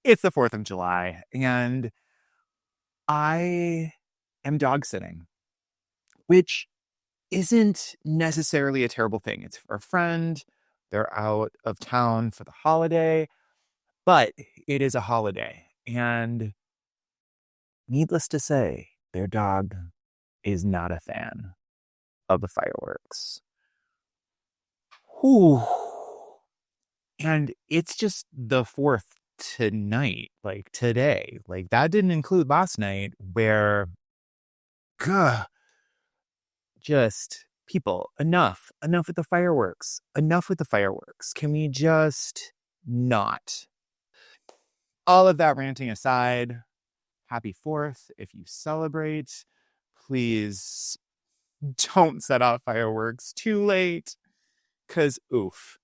It's the 4th of July, and I am dog sitting, which isn't necessarily a terrible thing. It's for a friend. They're out of town for the holiday, but it is a holiday. And needless to say, their dog is not a fan of the fireworks. Whew. And it's just the 4th tonight, like today. Like that didn't include last night where, gah, just people, enough with the fireworks. Enough with the fireworks. Can we just not? All of that ranting aside, happy 4th. If you celebrate, please don't set off fireworks too late, because oof.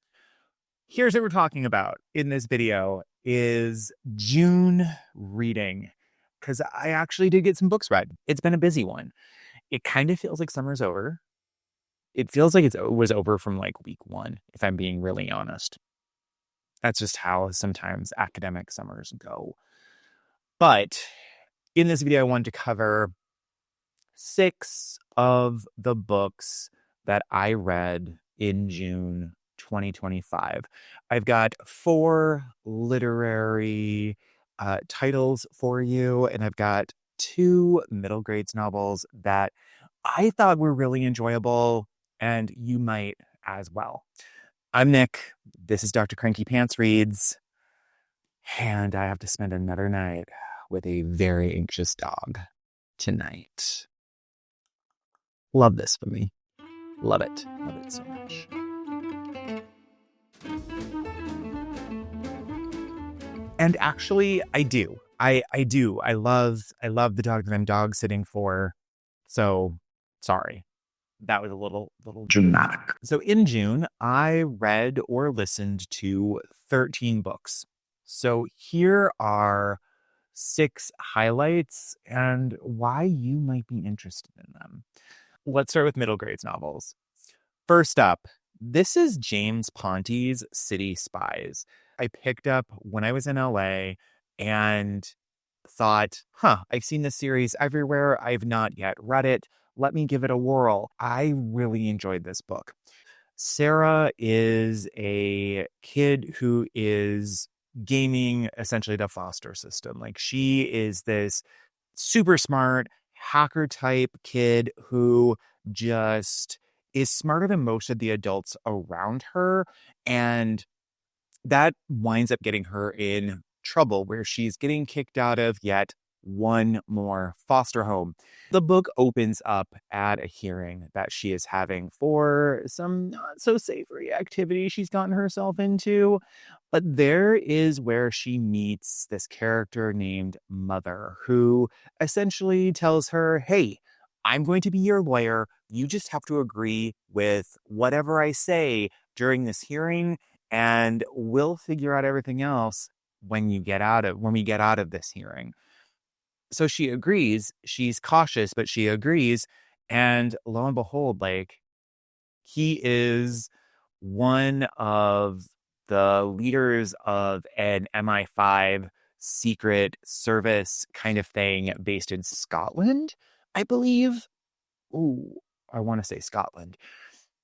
Here's what we're talking about in this video is June reading, because I actually did get some books read. It's been a busy one. It kind of feels like summer's over. It feels like it was over from like week 1, if I'm being really honest. That's just how sometimes academic summers go. But in this video, I wanted to cover 6 of the books that I read in June 2025. I've got 4 literary titles for you, and I've got 2 middle grades novels that I thought were really enjoyable, and you might as well. I'm Nick. This is DrCrankyPantsReads, and I have to spend another night with a very anxious dog tonight. Love this for me. Love it. Love it so much. And actually, I do. I do. I love the dog that I'm dog sitting for. So, sorry. That was a little dramatic. So in June, I read or listened to 13 books. So here are 6 highlights and why you might be interested in them. Let's start with middle grades novels. First up, this is James Ponti's City Spies. I picked up when I was in LA and thought, I've seen this series everywhere. I've not yet read it. Let me give it a whirl. I really enjoyed this book. Sarah is a kid who is gaming essentially the foster system. Like she is this super smart hacker type kid who just is smarter than most of the adults around her. And that winds up getting her in trouble where she's getting kicked out of yet one more foster home. The book opens up at a hearing that she is having for some not so savory activity she's gotten herself into. But there is where she meets this character named Mother, who essentially tells her, hey, I'm going to be your lawyer. You just have to agree with whatever I say during this hearing, and we'll figure out everything else when we get out of this hearing. So she agrees. She's cautious, but she agrees. And lo and behold, like, he is one of the leaders of an MI5 secret service kind of thing based in Scotland, I believe. Ooh, I want to say Scotland.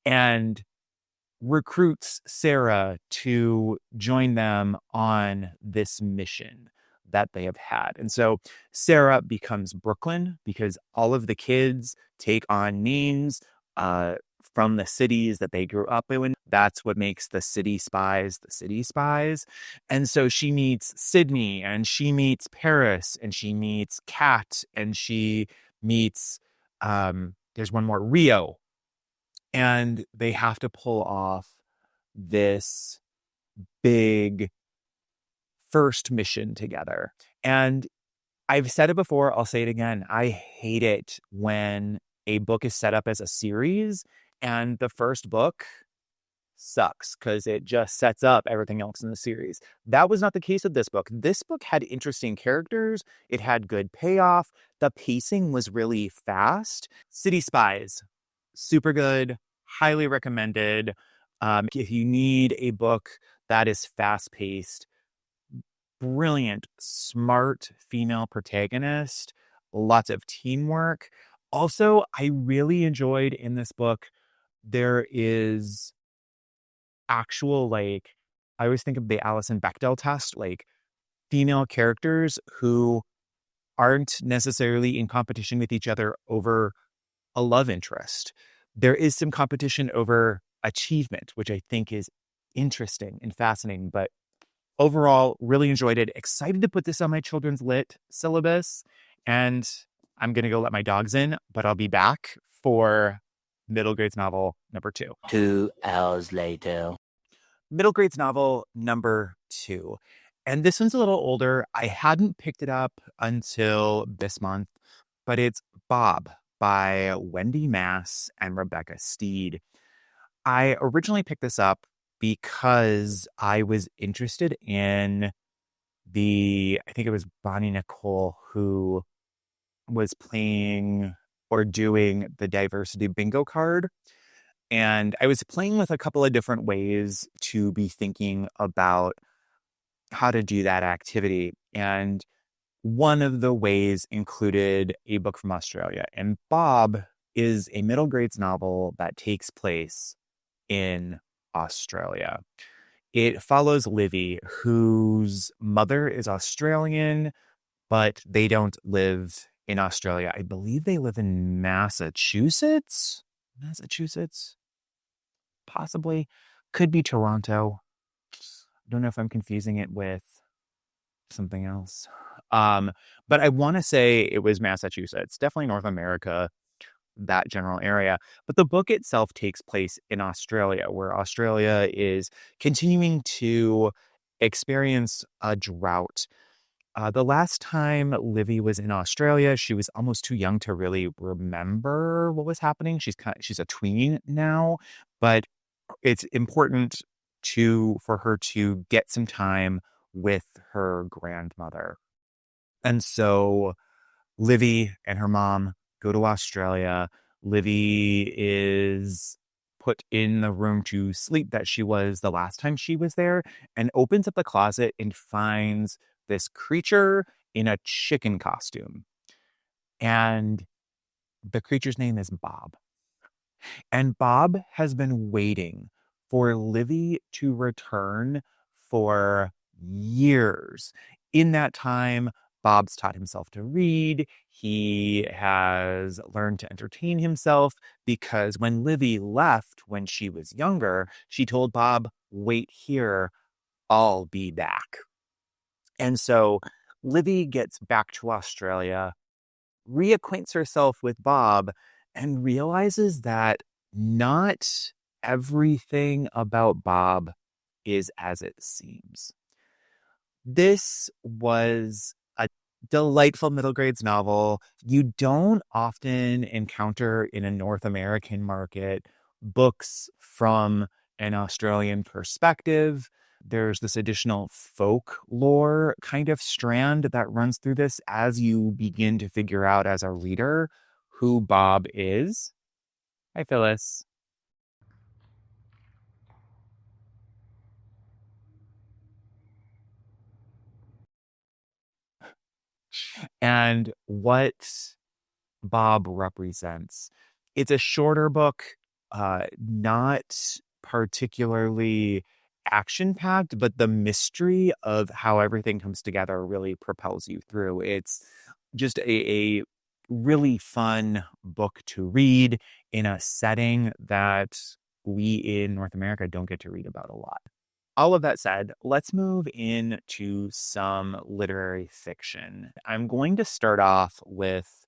And recruits Sarah to join them on this mission that they have had. And so Sarah becomes Brooklyn because all of the kids take on names from the cities that they grew up in. That's what makes the City Spies the City Spies. And so she meets Sydney, and she meets Paris, and she meets Kat, and she meets, there's one more, Rio. And they have to pull off this big first mission together. And I've said it before, I'll say it again. I hate it when a book is set up as a series and the first book sucks because it just sets up everything else in the series. That was not the case with this book. This book had interesting characters. It had good payoff. The pacing was really fast. City Spies, super good, highly recommended. If you need a book that is fast-paced, brilliant, smart female protagonist, lots of teamwork. Also, I really enjoyed in this book, there is actual, like, I always think of the Alison Bechdel test, like female characters who aren't necessarily in competition with each other over a love interest. There is some competition over achievement, which I think is interesting and fascinating, but overall, really enjoyed it. Excited to put this on my children's lit syllabus. And I'm going to go let my dogs in, but I'll be back for middle grades novel number 2. 2 hours later. Middle grades novel number 2. And this one's a little older. I hadn't picked it up until this month, but it's Bob by Wendy Mass and Rebecca Steed. I originally picked this up because I was interested in I think it was Bonnie Nicole who was playing or doing the diversity bingo card. And I was playing with a couple of different ways to be thinking about how to do that activity. And one of the ways included a book from Australia. And Bob is a middle grades novel that takes place in Australia. It follows Livy, whose mother is Australian, but they don't live in Australia. I believe they live in Massachusetts? Possibly. Could be Toronto. I don't know if I'm confusing it with something else. But I want to say it was Massachusetts. Definitely North America, that general area. But the book itself takes place in Australia, where Australia is continuing to experience a drought. The last time Livy was in Australia, she was almost too young to really remember what was happening. She's a tween now, but it's important for her to get some time with her grandmother. And so Livy and her mom go to Australia. Livy is put in the room to sleep that she was the last time she was there, and opens up the closet and finds this creature in a chicken costume. And the creature's name is Bob. And Bob has been waiting for Livy to return for years. In that time, Bob's taught himself to read. He has learned to entertain himself because when Livy left when she was younger, she told Bob, "Wait here, I'll be back." And so Livy gets back to Australia, reacquaints herself with Bob, and realizes that not everything about Bob is as it seems. This was a delightful middle grades novel. You don't often encounter in a North American market books from an Australian perspective. There's this additional folklore kind of strand that runs through this as you begin to figure out as a reader who Bob is. Hi, Phyllis. And what Bob represents. It's a shorter book, not particularly action-packed, but the mystery of how everything comes together really propels you through. It's just a really fun book to read in a setting that we in North America don't get to read about a lot. All of that said, let's move into some literary fiction. I'm going to start off with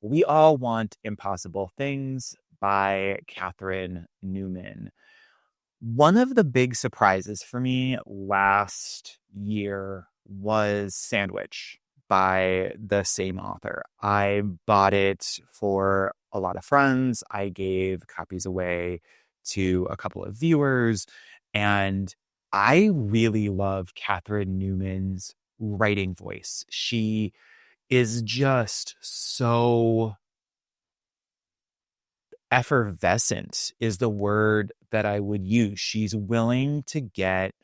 We All Want Impossible Things by Catherine Newman. One of the big surprises for me last year was Sandwich by the same author. I bought it for a lot of friends. I gave copies away to a couple of viewers, and I really love Catherine Newman's writing voice. She is just so effervescent is the word that I would use. She's willing to get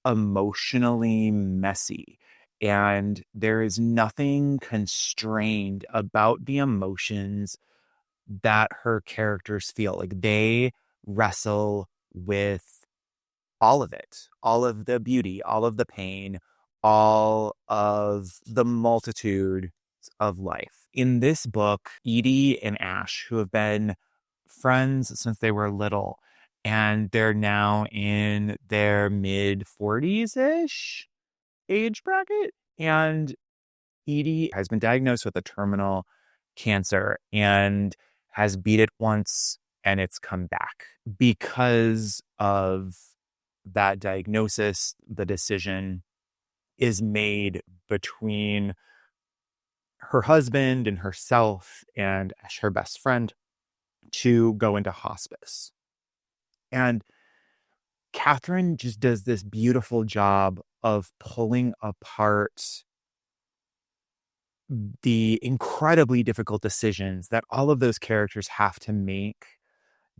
emotionally messy. And there is nothing constrained about the emotions that her characters feel. Like they wrestle with all of it, all of the beauty, all of the pain, all of the multitude of life. In this book, Edie and Ash, who have been friends since they were little, and they're now in their mid 40s-ish age bracket. And Edie has been diagnosed with a terminal cancer and has beat it once and it's come back. Because of that diagnosis, the decision is made between her husband and herself and her best friend to go into hospice. And Catherine just does this beautiful job of pulling apart the incredibly difficult decisions that all of those characters have to make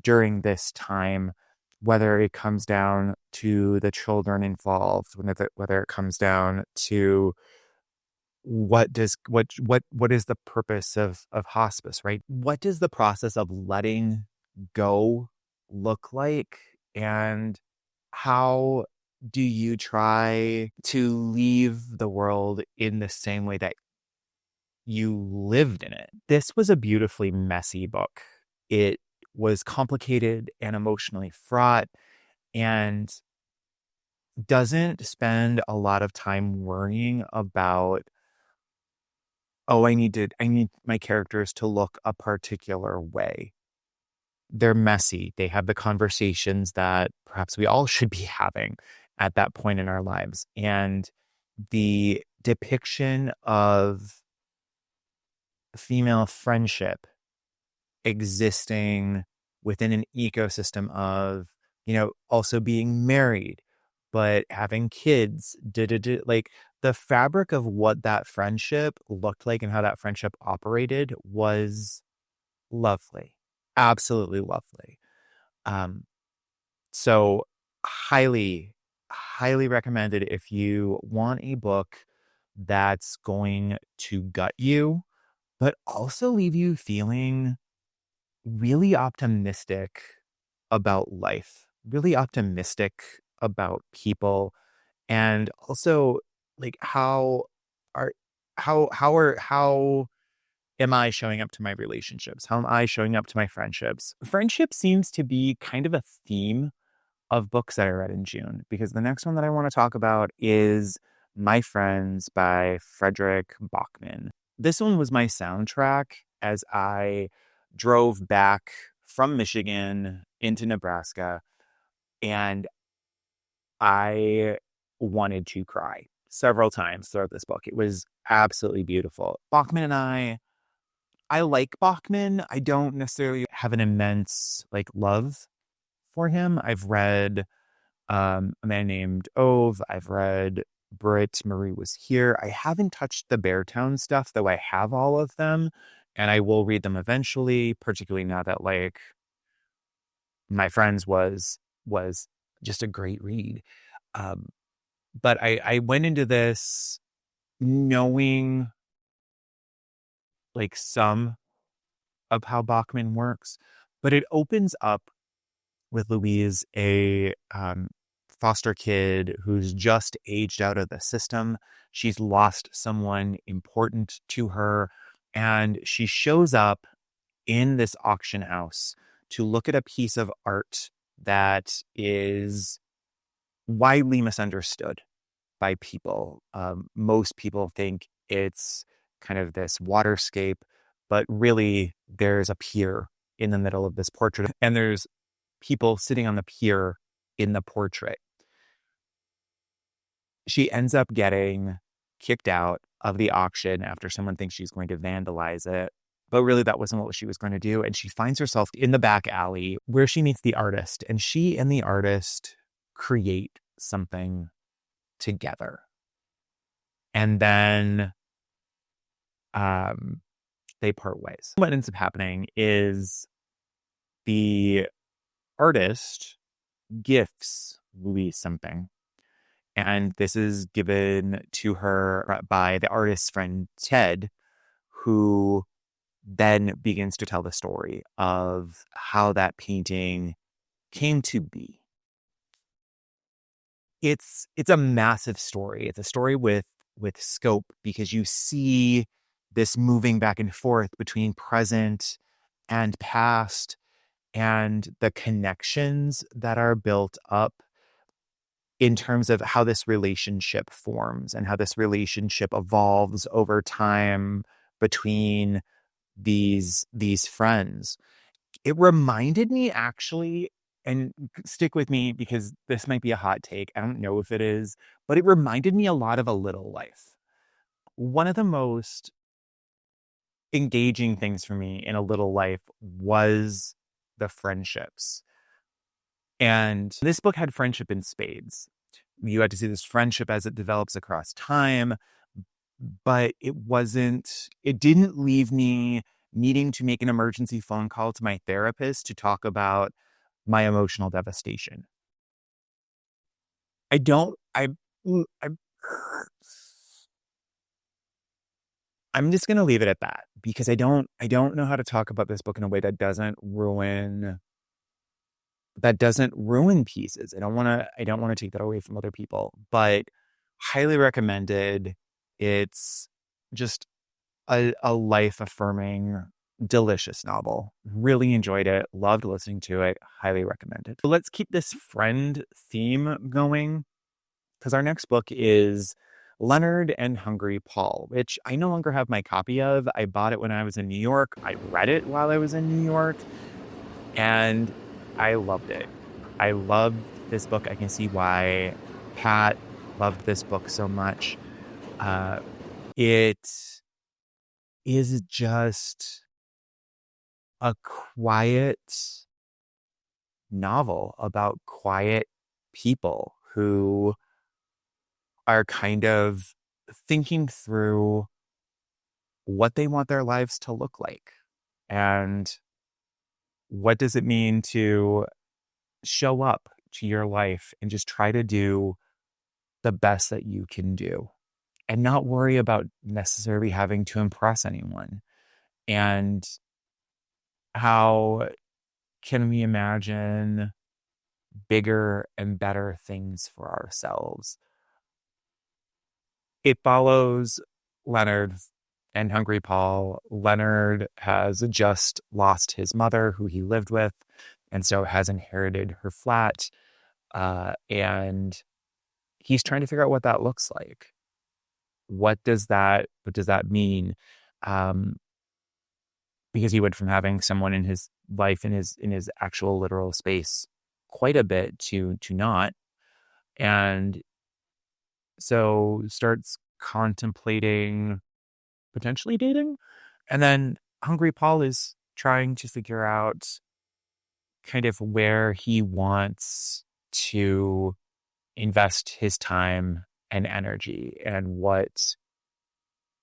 during this time, whether it comes down to the children involved, whether it comes down to what is the purpose of hospice, right? What does the process of letting go look like, and how do you try to leave the world in the same way that you lived in it? This was a beautifully messy book. It was complicated and emotionally fraught, and doesn't spend a lot of time worrying about, oh, I need my characters to look a particular way. They're messy. They have the conversations that perhaps we all should be having at that point in our lives. And the depiction of female friendship existing within an ecosystem of, also being married, but having kids, like the fabric of what that friendship looked like and how that friendship operated was lovely. Absolutely lovely. So highly, highly recommended if you want a book that's going to gut you, but also leave you feeling really optimistic about life, really optimistic about people, and also like how am I showing up to my relationships? How am I showing up to my friendships? Friendship seems to be kind of a theme of books that I read in June, because the next one that I want to talk about is My Friends by Frederick Backman. This one was my soundtrack as I drove back from Michigan into Nebraska, and I wanted to cry several times throughout this book. It was absolutely beautiful. Backman and I like Backman. I don't necessarily have an immense love for him. I've read A Man Named Ove. I've read Brit Marie Was Here. I haven't touched the Beartown stuff, though I have all of them, and I will read them eventually, particularly now that My Friends was just a great read. But I went into this knowing some of how Backman works, but it opens up with Louise, a foster kid who's just aged out of the system. She's lost someone important to her, and she shows up in this auction house to look at a piece of art that is widely misunderstood by people. Most people think it's kind of this waterscape, but really there's a pier in the middle of this portrait, and there's people sitting on the pier in the portrait. She ends up getting kicked out of the auction after someone thinks she's going to vandalize it. But really, that wasn't what she was going to do. And she finds herself in the back alley where she meets the artist. And she and the artist create something together. And then they part ways. What ends up happening is the artist gifts Louise something. And this is given to her by the artist's friend, Ted, who then begins to tell the story of how that painting came to be. It's a massive story. It's a story with scope, because you see this moving back and forth between present and past, and the connections that are built up in terms of how this relationship forms and how this relationship evolves over time between these friends. It reminded me, actually, and stick with me because this might be a hot take. I don't know if it is, but it reminded me a lot of A Little Life. One of the most engaging things for me in A Little Life was the friendships. And this book had friendship in spades. You had to see this friendship as it develops across time, but it didn't leave me needing to make an emergency phone call to my therapist to talk about my emotional devastation. I don't, I'm just going to leave it at that, because I don't know how to talk about this book in a way that doesn't ruin pieces. I don't want to take that away from other people, but highly recommended. It's just a life affirming, delicious novel. Really enjoyed it. Loved listening to it. Highly recommended. So let's keep this friend theme going, because our next book is Leonard and Hungry Paul, which I no longer have my copy of. I bought it when I was in New York. I read it while I was in New York, and I loved it. I loved this book. I can see why Pat loved this book so much. It is just a quiet novel about quiet people who are kind of thinking through what they want their lives to look like, and what does it mean to show up to your life and just try to do the best that you can do, and not worry about necessarily having to impress anyone. And how can we imagine bigger and better things for ourselves? It follows Leonard and Hungry Paul. Leonard has just lost his mother, who he lived with, and so has inherited her flat. And he's trying to figure out what that looks like. What does that mean? Because he went from having someone in his life, in his actual literal space, quite a bit to not. And so starts contemplating potentially dating. And then Hungry Paul is trying to figure out kind of where he wants to invest his time and energy, and what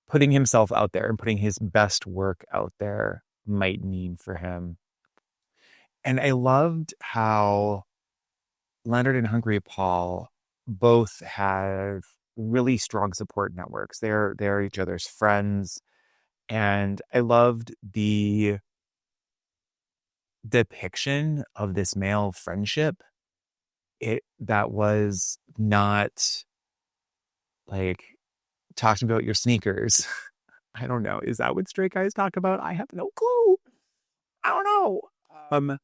putting himself out there and putting his best work out there might mean for him. And I loved how Leonard and Hungry Paul both have really strong support networks. They're each other's friends. And I loved the depiction of this male friendship. That was not like talking about your sneakers. I don't know. Is that what straight guys talk about? I have no clue. I don't know.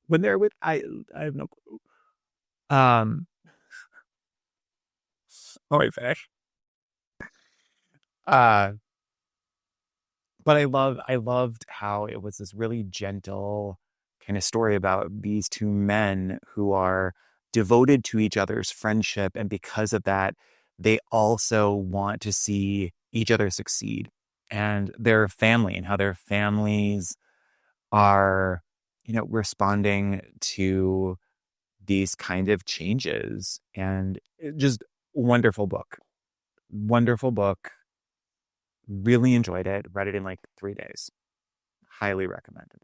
When they're with, I have no clue. Oh wait, finish. Uh, but I loved how it was this really gentle kind of story about these two men who are devoted to each other's friendship, and because of that, they also want to see each other succeed, and their family, and how their families are, responding to these kind of changes. And just wonderful book. Wonderful book. Really enjoyed it. Read it in like 3 days. Highly recommended.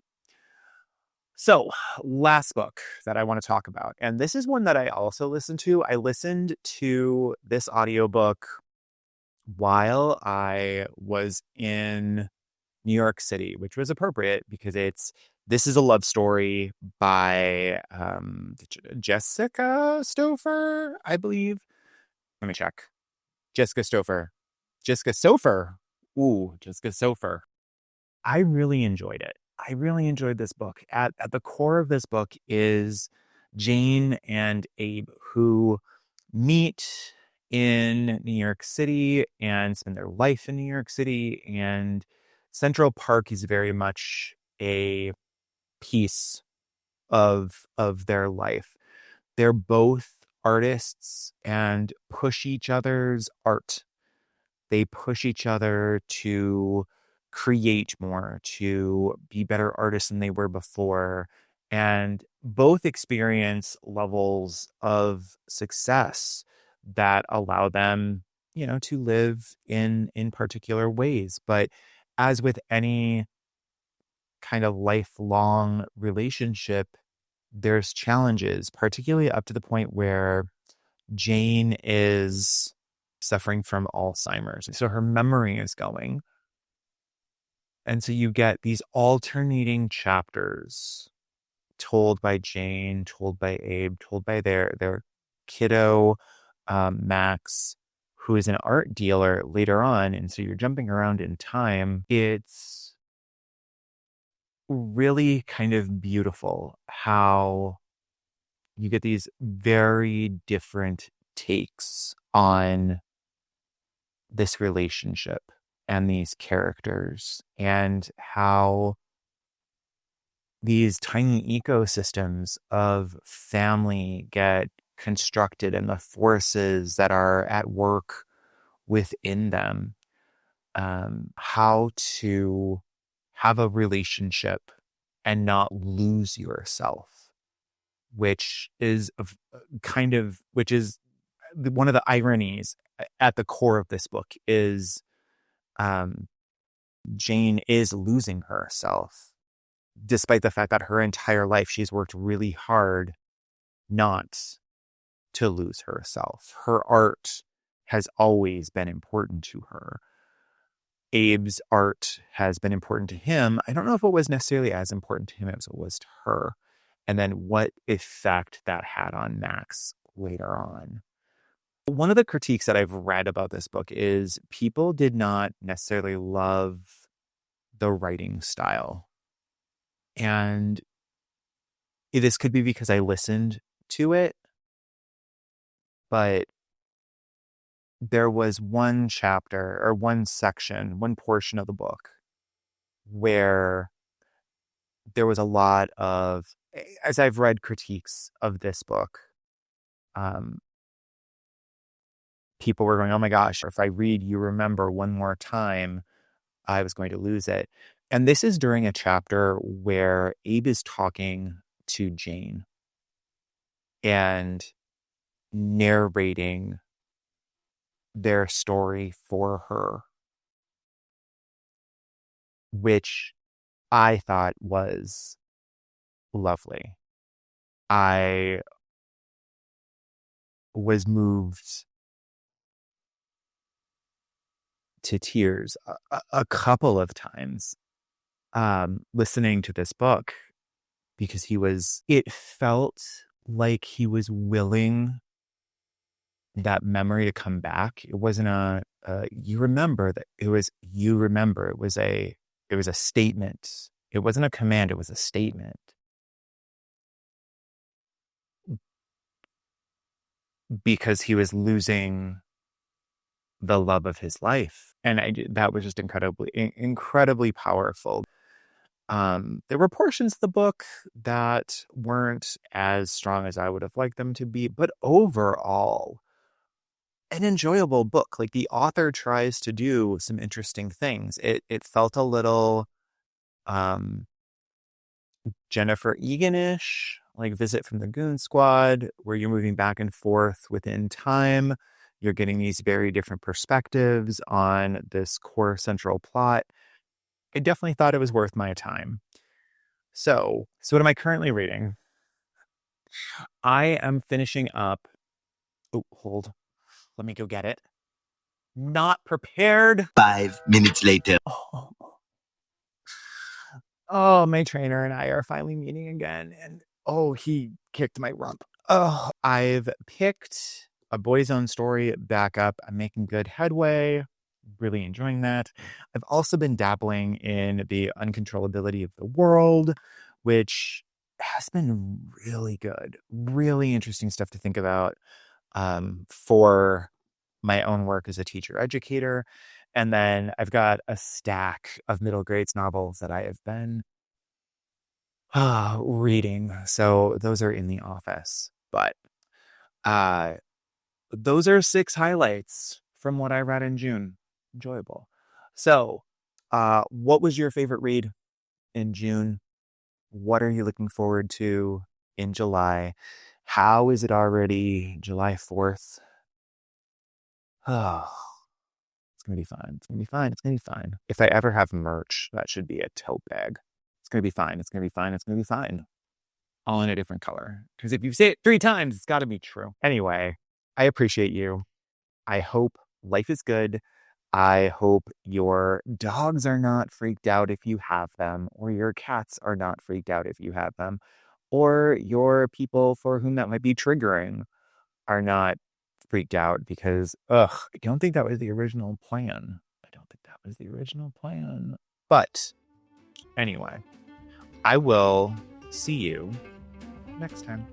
So, last book that I want to talk about, and this is one that I also listened to. I listened to this audiobook while I was in New York City, which was appropriate because this is a love story by Jessica Stouffer, I believe. Let me check. Jessica Stouffer. Jessica Stouffer. Ooh, Jessica Stouffer. I really enjoyed it. I really enjoyed this book. At the core of this book is Jane and Abe, who meet in New York City and spend their life in New York City. And Central Park is very much a piece of their life. They're both artists and push each other's art. They push each other to create more, to be better artists than they were before, and both experience levels of success that allow them, to live in particular ways. But as with any kind of lifelong relationship, there's challenges, particularly up to the point where Jane is suffering from Alzheimer's. So her memory is going. And so you get these alternating chapters told by Jane, told by Abe, told by their kiddo, Max, who is an art dealer later on. And so you're jumping around in time. It's really kind of beautiful how you get these very different takes on this relationship and these characters, and how these tiny ecosystems of family get constructed and the forces that are at work within them. How to have a relationship and not lose yourself, which is one of the ironies at the core of this book is Jane is losing herself, despite the fact that her entire life she's worked really hard not to lose herself. Her art has always been important to her. Abe's art has been important to him. I don't know if it was necessarily as important to him as it was to her. And then what effect that had on Max later on. One of the critiques that I've read about this book is people did not necessarily love the writing style. And this could be because I listened to it, but there was one chapter or one section, one portion of the book where there was a lot of, as I've read critiques of this book, people were going, oh my gosh, if I read You Remember one more time, I was going to lose it. And this is during a chapter where Abe is talking to Jane and narrating their story for her, which I thought was lovely. I was moved to tears a couple of times listening to this book, because it felt like he was willing that memory to come back. It wasn't you remember that. It was you remember. It was a statement. It wasn't a command. It was a statement. Because he was losing the love of his life. And that was just incredibly powerful. There were portions of the book that weren't as strong as I would have liked them to be, but overall, an enjoyable book. Like, the author tries to do some interesting things. It felt a little Jennifer Egan-ish, like Visit from the Goon Squad, where you're moving back and forth within time. You're getting these very different perspectives on this core central plot. I definitely thought it was worth my time. So what am I currently reading? I am finishing up. Oh, hold. Let me go get it. Not prepared. 5 minutes later. Oh, my trainer and I are finally meeting again. And he kicked my rump. Oh, I've picked A Boy's Own Story back up. I'm making good headway. Really enjoying that. I've also been dabbling in The Uncontrollability of the World, which has been really good. Really interesting stuff to think about for my own work as a teacher educator. And then I've got a stack of middle grades novels that I have been reading. So those are in the office. But those are 6 highlights from what I read in June. Enjoyable. So what was your favorite read in June? What are you looking forward to in July? How is it already July 4th? Oh, it's going to be fine. It's going to be fine. It's going to be fine. If I ever have merch, that should be a tote bag. It's going to be fine. It's going to be fine. It's going to be fine. All in a different color. Because if you say it 3 times, it's got to be true. Anyway, I appreciate you. I hope life is good. I hope your dogs are not freaked out if you have them, or your cats are not freaked out if you have them, or your people for whom that might be triggering are not freaked out because, I don't think that was the original plan. But anyway, I will see you next time.